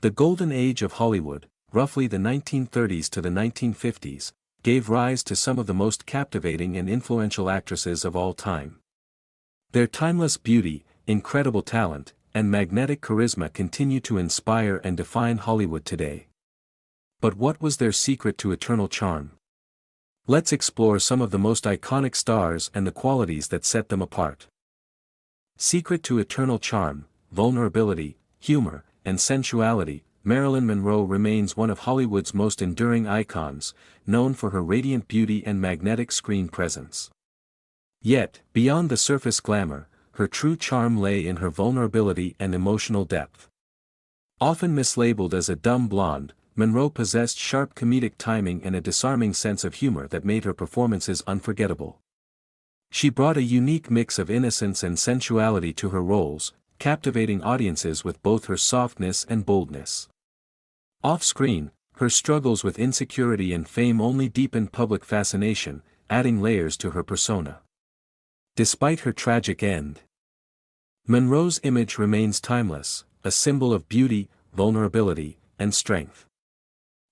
The golden age of Hollywood, roughly the 1930s to the 1950s, gave rise to some of the most captivating and influential actresses of all time. Their timeless beauty, incredible talent, and magnetic charisma continue to inspire and define Hollywood today. But what was their secret to eternal charm? Let's explore some of the most iconic stars and the qualities that set them apart. Secret to eternal charm, vulnerability, humor, and sensuality. Marilyn Monroe remains one of Hollywood's most enduring icons, known for her radiant beauty and magnetic screen presence. Yet, beyond the surface glamour, her true charm lay in her vulnerability and emotional depth. Often mislabeled as a dumb blonde, Monroe possessed sharp comedic timing and a disarming sense of humor that made her performances unforgettable. She brought a unique mix of innocence and sensuality to her roles, captivating audiences with both her softness and boldness. Off-screen, her struggles with insecurity and fame only deepened public fascination, adding layers to her persona. Despite her tragic end, Monroe's image remains timeless, a symbol of beauty, vulnerability, and strength.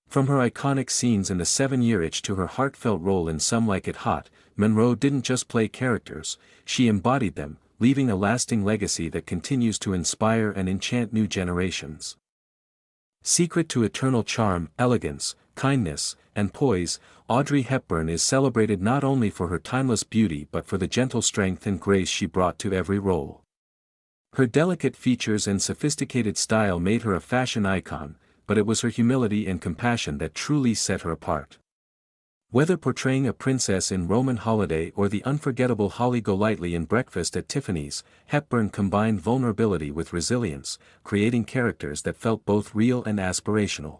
From her iconic scenes in The 7-Year Itch to her heartfelt role in Some Like It Hot, Monroe didn't just play characters, she embodied them, leaving a lasting legacy that continues to inspire and enchant new generations. Secret to eternal charm, elegance, kindness, and poise. Audrey Hepburn is celebrated not only for her timeless beauty but for the gentle strength and grace she brought to every role. Her delicate features and sophisticated style made her a fashion icon, but it was her humility and compassion that truly set her apart. Whether portraying a princess in Roman Holiday or the unforgettable Holly Golightly in Breakfast at Tiffany's, Hepburn combined vulnerability with resilience, creating characters that felt both real and aspirational.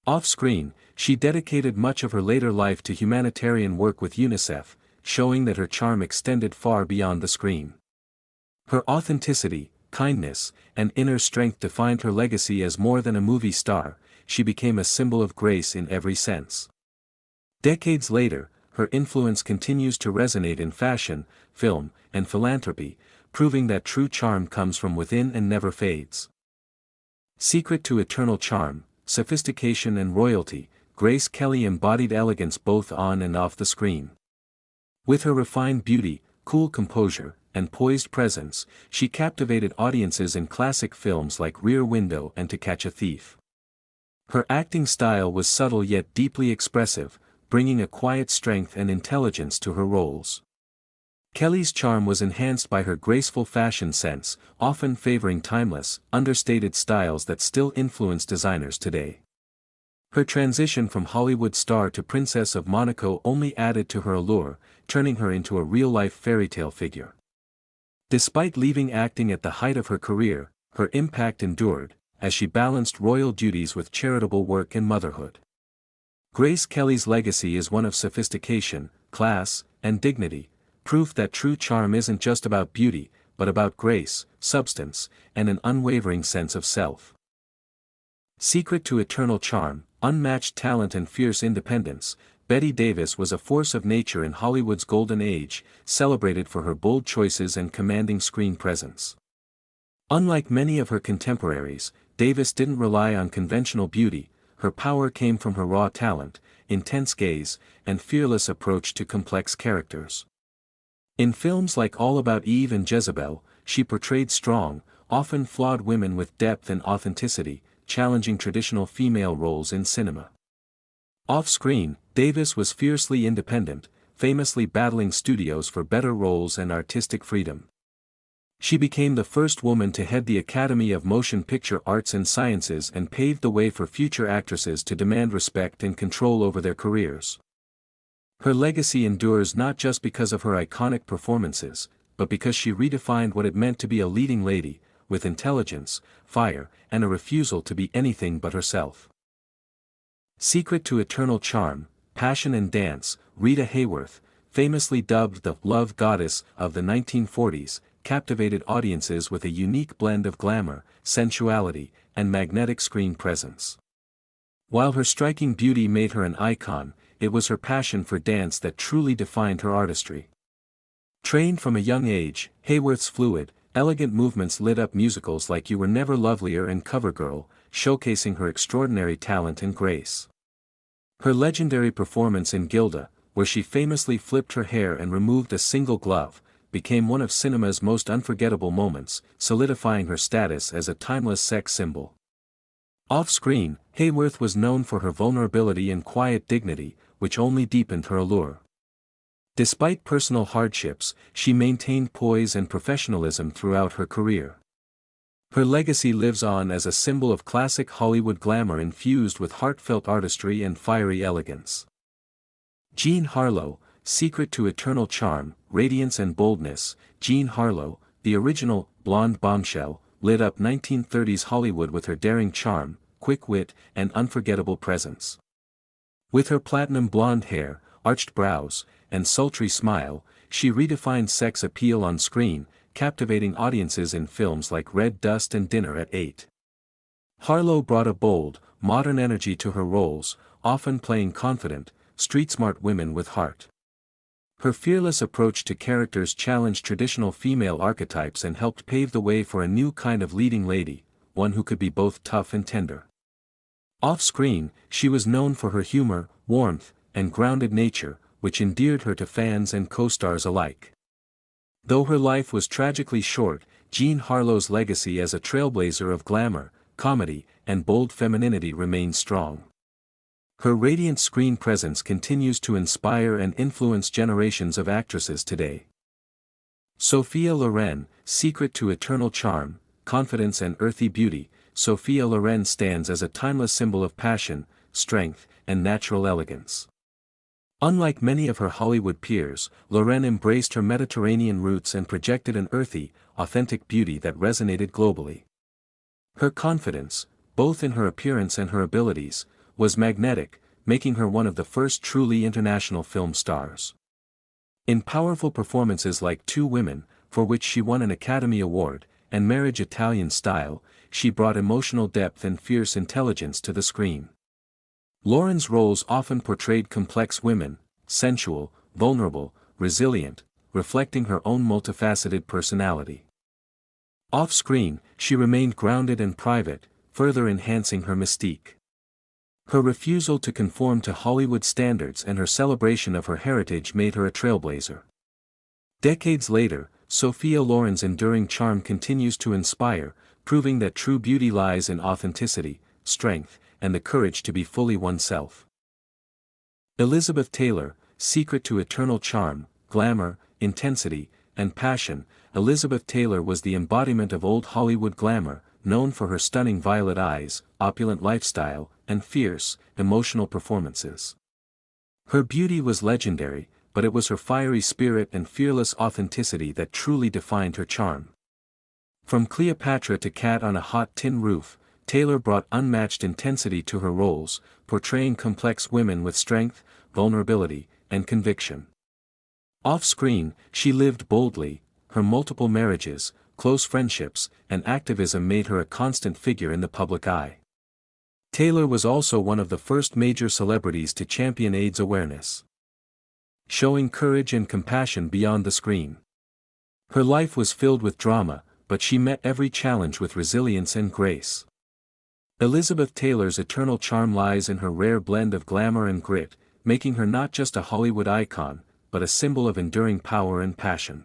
Off-screen, she dedicated much of her later life to humanitarian work with UNICEF, showing that her charm extended far beyond the screen. Her authenticity, kindness, and inner strength defined her legacy as more than a movie star. She became a symbol of grace in every sense. Decades later, her influence continues to resonate in fashion, film, and philanthropy, proving that true charm comes from within and never fades. Secret to eternal charm, sophistication and royalty. Grace Kelly embodied elegance both on and off the screen. With her refined beauty, cool composure, and poised presence, she captivated audiences in classic films like Rear Window and To Catch a Thief. Her acting style was subtle yet deeply expressive, bringing a quiet strength and intelligence to her roles. Kelly's charm was enhanced by her graceful fashion sense, often favoring timeless, understated styles that still influence designers today. Her transition from Hollywood star to Princess of Monaco only added to her allure, turning her into a real-life fairy-tale figure. Despite leaving acting at the height of her career, her impact endured, as she balanced royal duties with charitable work and motherhood. Grace Kelly's legacy is one of sophistication, class, and dignity, proof that true charm isn't just about beauty, but about grace, substance, and an unwavering sense of self. Secret to eternal charm, unmatched talent and fierce independence. Bette Davis was a force of nature in Hollywood's golden age, celebrated for her bold choices and commanding screen presence. Unlike many of her contemporaries, Davis didn't rely on conventional beauty. Her power came from her raw talent, intense gaze, and fearless approach to complex characters. In films like All About Eve and Jezebel, she portrayed strong, often flawed women with depth and authenticity, challenging traditional female roles in cinema. Off-screen, Davis was fiercely independent, famously battling studios for better roles and artistic freedom. She became the first woman to head the Academy of Motion Picture Arts and Sciences and paved the way for future actresses to demand respect and control over their careers. Her legacy endures not just because of her iconic performances, but because she redefined what it meant to be a leading lady, with intelligence, fire, and a refusal to be anything but herself. Secret to eternal charm, passion and dance. Rita Hayworth, famously dubbed the "love goddess" of the 1940s, captivated audiences with a unique blend of glamour, sensuality, and magnetic screen presence. While her striking beauty made her an icon, it was her passion for dance that truly defined her artistry. Trained from a young age, Hayworth's fluid, elegant movements lit up musicals like You Were Never Lovelier and CoverGirl, showcasing her extraordinary talent and grace. Her legendary performance in Gilda, where she famously flipped her hair and removed a single glove, became one of cinema's most unforgettable moments, solidifying her status as a timeless sex symbol. Off-screen, Hayworth was known for her vulnerability and quiet dignity, which only deepened her allure. Despite personal hardships, she maintained poise and professionalism throughout her career. Her legacy lives on as a symbol of classic Hollywood glamour infused with heartfelt artistry and fiery elegance. Jean Harlo, secret to eternal charm, radiance and boldness. Jean Harlo, the original blonde bombshell, lit up 1930s Hollywood with her daring charm, quick wit, and unforgettable presence. With her platinum blonde hair, arched brows, and sultry smile, she redefined sex appeal on screen, captivating audiences in films like Red Dust and Dinner at 8. Harlo brought a bold, modern energy to her roles, often playing confident, street-smart women with heart. Her fearless approach to characters challenged traditional female archetypes and helped pave the way for a new kind of leading lady, one who could be both tough and tender. Off-screen, she was known for her humor, warmth, and grounded nature, which endeared her to fans and co-stars alike. Though her life was tragically short, Jean Harlo's legacy as a trailblazer of glamour, comedy, and bold femininity remains strong. Her radiant screen presence continues to inspire and influence generations of actresses today. Sophia Loren, secret to eternal charm, confidence and earthy beauty. Sophia Loren stands as a timeless symbol of passion, strength, and natural elegance. Unlike many of her Hollywood peers, Loren embraced her Mediterranean roots and projected an earthy, authentic beauty that resonated globally. Her confidence, both in her appearance and her abilities, was magnetic, making her one of the first truly international film stars. In powerful performances like Two Women, for which she won an Academy Award, and Marriage Italian Style, she brought emotional depth and fierce intelligence to the screen. Loren's roles often portrayed complex women, sensual, vulnerable, resilient, reflecting her own multifaceted personality. Off-screen, she remained grounded and private, further enhancing her mystique. Her refusal to conform to Hollywood standards and her celebration of her heritage made her a trailblazer. Decades later, Sophia Loren's enduring charm continues to inspire, proving that true beauty lies in authenticity, strength, and the courage to be fully oneself. Elizabeth Taylor, secret to eternal charm, glamour, intensity, and passion. Elizabeth Taylor was the embodiment of old Hollywood glamour, known for her stunning violet eyes, opulent lifestyle, and fierce, emotional performances. Her beauty was legendary, but it was her fiery spirit and fearless authenticity that truly defined her charm. From Cleopatra to Cat on a Hot Tin Roof, Taylor brought unmatched intensity to her roles, portraying complex women with strength, vulnerability, and conviction. Off-screen, she lived boldly. Her multiple marriages, close friendships, and activism made her a constant figure in the public eye. Taylor was also one of the first major celebrities to champion AIDS awareness, showing courage and compassion beyond the screen. Her life was filled with drama, but she met every challenge with resilience and grace. Elizabeth Taylor's eternal charm lies in her rare blend of glamour and grit, making her not just a Hollywood icon, but a symbol of enduring power and passion.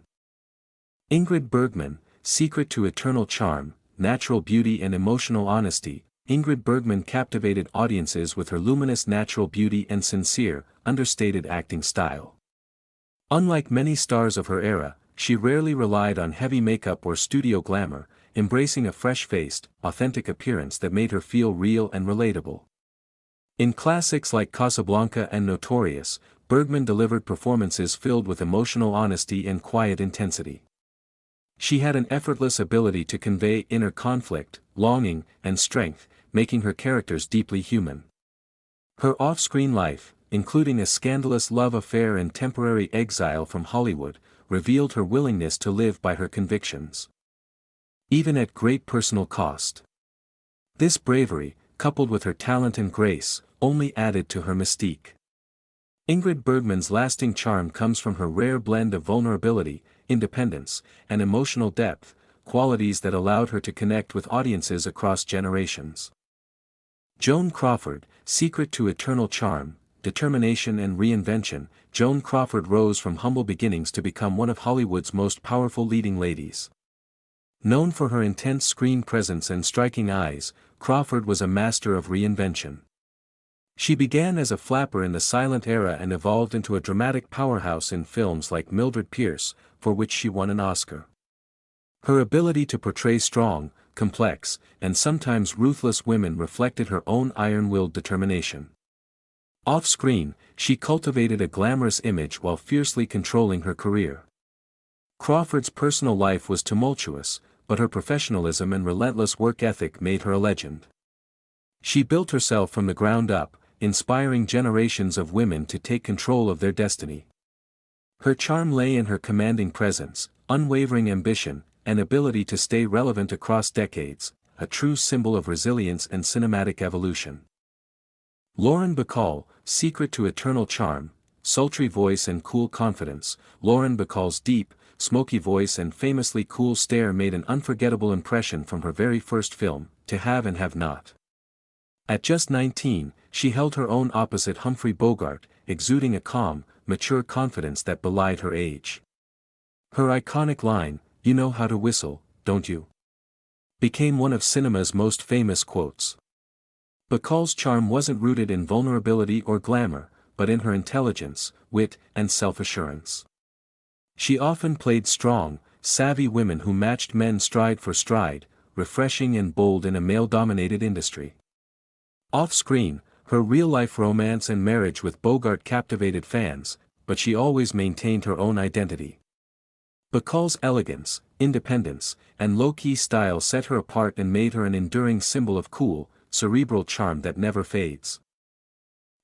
Ingrid Bergman, secret to eternal charm, natural beauty and emotional honesty. Ingrid Bergman captivated audiences with her luminous natural beauty and sincere, understated acting style. Unlike many stars of her era, she rarely relied on heavy makeup or studio glamour, embracing a fresh-faced, authentic appearance that made her feel real and relatable. In classics like Casablanca and Notorious, Bergman delivered performances filled with emotional honesty and quiet intensity. She had an effortless ability to convey inner conflict, longing, and strength, making her characters deeply human. Her off-screen life, including a scandalous love affair and temporary exile from Hollywood, revealed her willingness to live by her convictions, even at great personal cost. This bravery, coupled with her talent and grace, only added to her mystique. Ingrid Bergman's lasting charm comes from her rare blend of vulnerability, independence, and emotional depth, qualities that allowed her to connect with audiences across generations. Joan Crawford, secret to eternal charm, determination and reinvention. Joan Crawford rose from humble beginnings to become one of Hollywood's most powerful leading ladies. Known for her intense screen presence and striking eyes, Crawford was a master of reinvention. She began as a flapper in the silent era and evolved into a dramatic powerhouse in films like Mildred Pierce, for which she won an Oscar. Her ability to portray strong, complex, and sometimes ruthless women reflected her own iron-willed determination. Off-screen, she cultivated a glamorous image while fiercely controlling her career. Crawford's personal life was tumultuous, but her professionalism and relentless work ethic made her a legend. She built herself from the ground up, inspiring generations of women to take control of their destiny. Her charm lay in her commanding presence, unwavering ambition, and ability to stay relevant across decades, a true symbol of resilience and cinematic evolution. Lauren Bacall, secret to eternal charm, sultry voice and cool confidence. Lauren Bacall's deep, smoky voice and famously cool stare made an unforgettable impression from her very first film, To Have and Have Not. At just 19, she held her own opposite Humphrey Bogart, exuding a calm, mature confidence that belied her age. Her iconic line, "You know how to whistle, don't you?" became one of cinema's most famous quotes. Bacall's charm wasn't rooted in vulnerability or glamour, but in her intelligence, wit, and self-assurance. She often played strong, savvy women who matched men stride for stride, refreshing and bold in a male-dominated industry. Off-screen, her real-life romance and marriage with Bogart captivated fans, but she always maintained her own identity. Bacall's elegance, independence, and low-key style set her apart and made her an enduring symbol of cool, cerebral charm that never fades.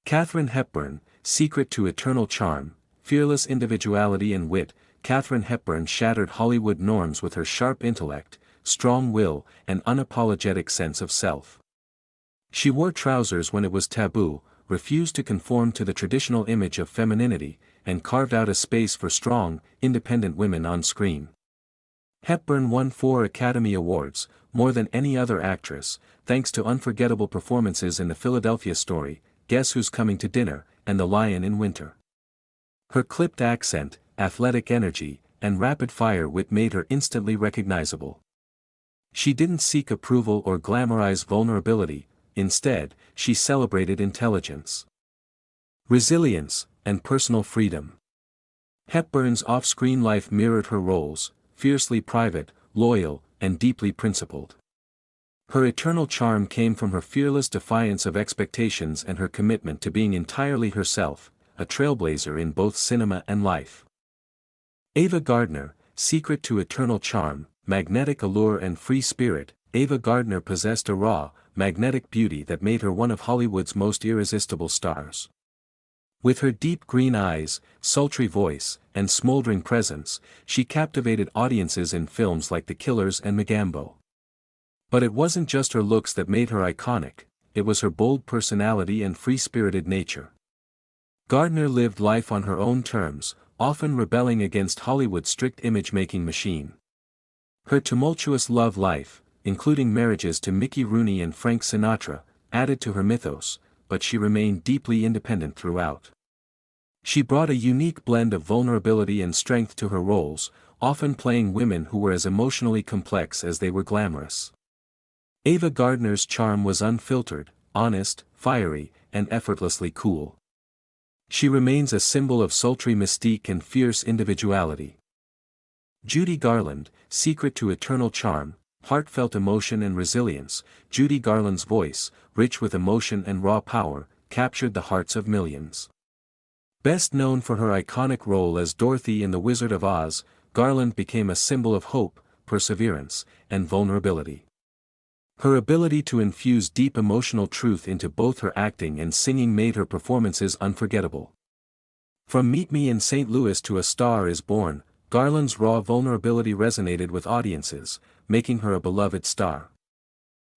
Katharine Hepburn, secret to eternal charm, fearless individuality and wit. Katharine Hepburn shattered Hollywood norms with her sharp intellect, strong will, and unapologetic sense of self. She wore trousers when it was taboo, refused to conform to the traditional image of femininity, and carved out a space for strong, independent women on screen. Hepburn won 4 Academy Awards, more than any other actress, thanks to unforgettable performances in The Philadelphia Story, Guess Who's Coming to Dinner, and The Lion in Winter. Her clipped accent, athletic energy, and rapid-fire wit made her instantly recognizable. She didn't seek approval or glamorize vulnerability, instead, she celebrated intelligence, resilience, and personal freedom. Hepburn's off-screen life mirrored her roles, fiercely private, loyal, and deeply principled. Her eternal charm came from her fearless defiance of expectations and her commitment to being entirely herself, a trailblazer in both cinema and life. Ava Gardner, secret to eternal charm, magnetic allure and free spirit. Ava Gardner possessed a raw, magnetic beauty that made her one of Hollywood's most irresistible stars. With her deep green eyes, sultry voice, and smoldering presence, she captivated audiences in films like The Killers and Megambo. But it wasn't just her looks that made her iconic, it was her bold personality and free-spirited nature. Gardner lived life on her own terms, often rebelling against Hollywood's strict image-making machine. Her tumultuous love life, including marriages to Mickey Rooney and Frank Sinatra, added to her mythos, but she remained deeply independent throughout. She brought a unique blend of vulnerability and strength to her roles, often playing women who were as emotionally complex as they were glamorous. Ava Gardner's charm was unfiltered, honest, fiery, and effortlessly cool. She remains a symbol of sultry mystique and fierce individuality. Judy Garland, secret to eternal charm, heartfelt emotion and resilience. Judy Garland's voice, rich with emotion and raw power, captured the hearts of millions. Best known for her iconic role as Dorothy in The Wizard of Oz, Garland became a symbol of hope, perseverance, and vulnerability. Her ability to infuse deep emotional truth into both her acting and singing made her performances unforgettable. From Meet Me in St. Louis to A Star Is Born, Garland's raw vulnerability resonated with audiences, making her a beloved star.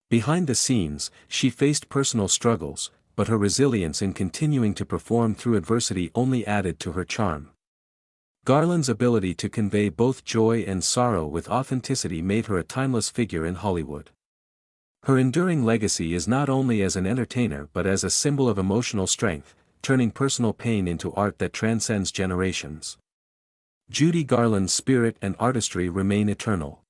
Behind the scenes, she faced personal struggles, but her resilience in continuing to perform through adversity only added to her charm. Garland's ability to convey both joy and sorrow with authenticity made her a timeless figure in Hollywood. Her enduring legacy is not only as an entertainer but as a symbol of emotional strength, turning personal pain into art that transcends generations. Judy Garland's spirit and artistry remain eternal.